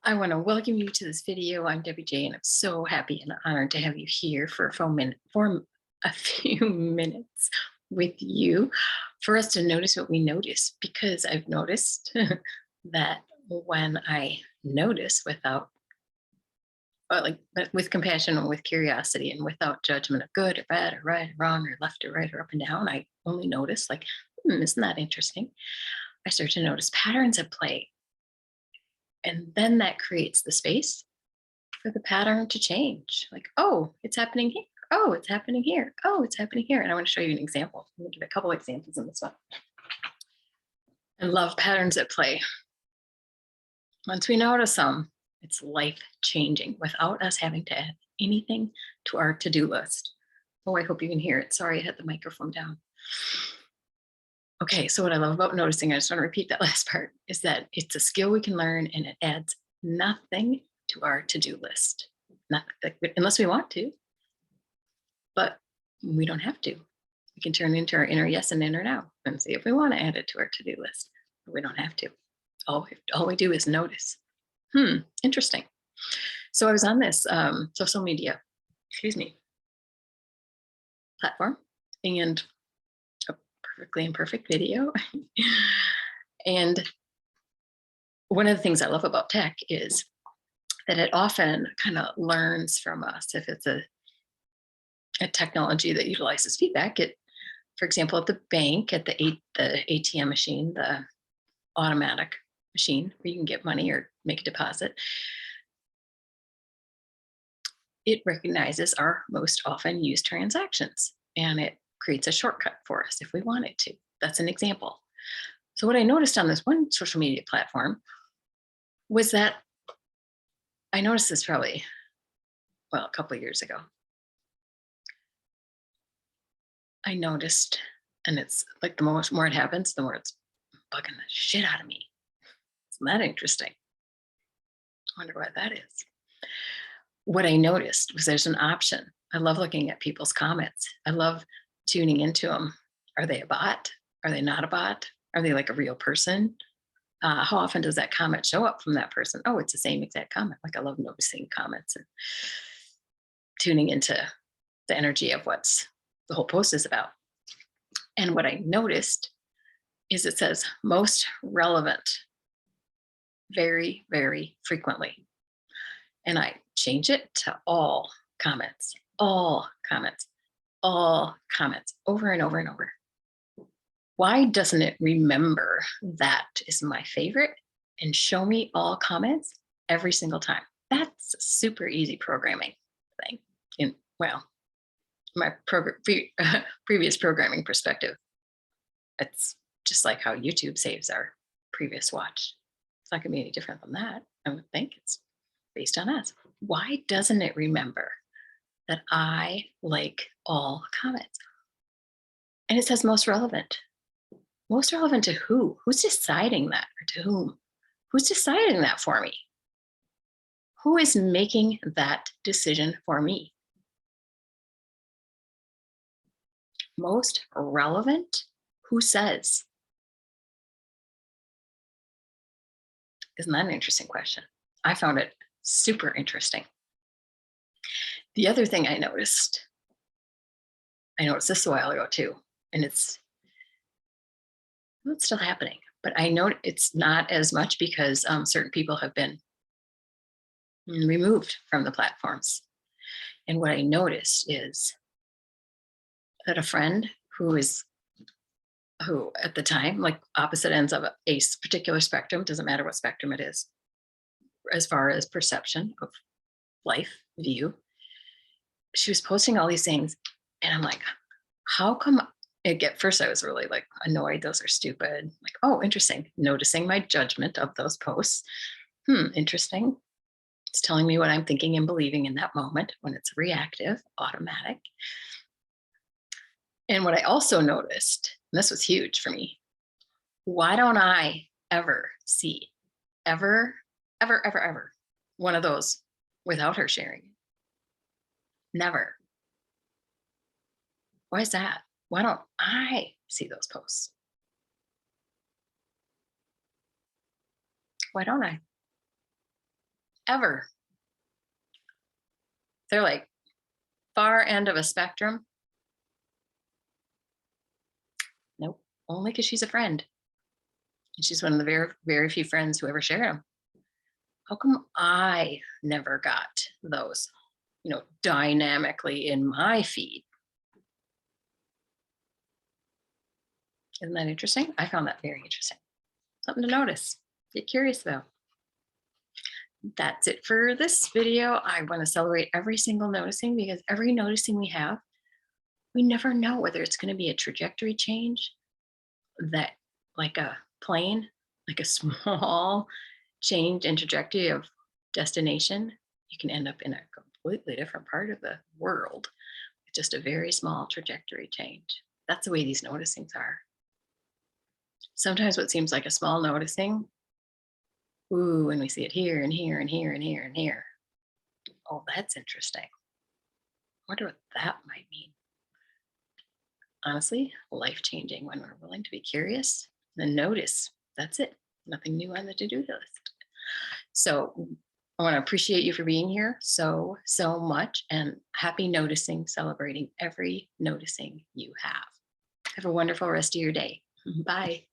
I want to welcome you to this video. I'm Debbie J, and I'm so happy and honored to have you here for a few minutes with you for us to notice what we notice. Because I've noticed that when I notice without, with compassion and with curiosity and without judgment of good or bad or right or wrong or left or right or up and down, I only notice isn't that interesting? I start to notice patterns at play. And then that creates the space for the pattern to change. Like, oh, it's happening here. Oh, it's happening here. Oh, it's happening here. And I want to show you an example. I'm going to give a couple examples in this one. I love patterns at play. Once we notice them, it's life changing without us having to add anything to our to-do list. Oh, I hope you can hear it. Sorry, I had the microphone down. Okay, so what I love about noticing, I just want to repeat that last part, is that it's a skill we can learn and it adds nothing to our to-do list. Nothing, unless we want to, but we don't have to. We can turn into our inner yes and inner now and see if we want to add it to our to-do list, but we don't have to. All we do is notice. Interesting. So I was on this social media, platform, and a perfectly imperfect video. And one of the things I love about tech is that it often kind of learns from us. If it's a technology that utilizes feedback, for example, at the bank, at the ATM machine, the automatic machine where you can get money or make a deposit, it recognizes our most often used transactions and it creates a shortcut for us if we want it to. That's an example. So what I noticed on this one social media platform was that I noticed this probably, a couple of years ago. I noticed, and it's like the more it happens, the more it's bugging the shit out of me. Isn't that interesting? I wonder why that is. What I noticed was there's an option. I love looking at people's comments. I love tuning into them. Are they a bot? Are they not a bot? Are they like a real person? How often does that comment show up from that person? Oh, it's the same exact comment. Like I love noticing comments and tuning into the energy of what's the whole post is about. And what I noticed is it says most relevant very, very frequently. And I change it to all comments, all comments, all comments, over and over and over. Why doesn't it remember that is my favorite and show me all comments every single time? That's a super easy programming thing. My previous programming perspective, it's just like how YouTube saves our previous watch. It's not going to be any different than that. I would think it's based on us. Why doesn't it remember that I like all comments? And it says most relevant. Most relevant to who? Who's deciding that, or to whom? Who's deciding that for me? Who is making that decision for me? Most relevant? Who says? Isn't that an interesting question? I found it super interesting. The other thing I noticed this a while ago too, and it's still happening, but I know it's not as much because certain people have been removed from the platforms. And what I noticed is that a friend who at the time, like opposite ends of a particular spectrum, doesn't matter what spectrum it is, as far as perception of life view, she was posting all these things. And I'm like, how come? At first I was really like annoyed. Those are stupid. Like, oh, interesting. Noticing my judgment of those posts. Interesting. It's telling me what I'm thinking and believing in that moment when it's reactive, automatic. And what I also noticed, and this was huge for me, why don't I ever see, ever, one of those without her sharing? Never. Why is that? Why don't I see those posts? Why don't I? ever. They're like far end of a spectrum. Nope. Only because she's a friend. And she's one of the very, very few friends who ever shared them. How come I never got those, dynamically in my feed? Isn't that interesting? I found that very interesting. Something to notice. Get curious about. That's it for this video. I want to celebrate every single noticing, because every noticing we have, we never know whether it's going to be a trajectory change, that like a plane, like a small change in trajectory of destination. You can end up in a completely different part of the world with just a very small trajectory change. That's the way these noticings are. Sometimes what seems like a small noticing, ooh, and we see it here and here and here and here and here. Oh, that's interesting. I wonder what that might mean. Honestly, life-changing when we're willing to be curious and notice. That's it. Nothing new on the to-do list. So I want to appreciate you for being here so much, and happy noticing, celebrating every noticing you have. Have a wonderful rest of your day. Bye.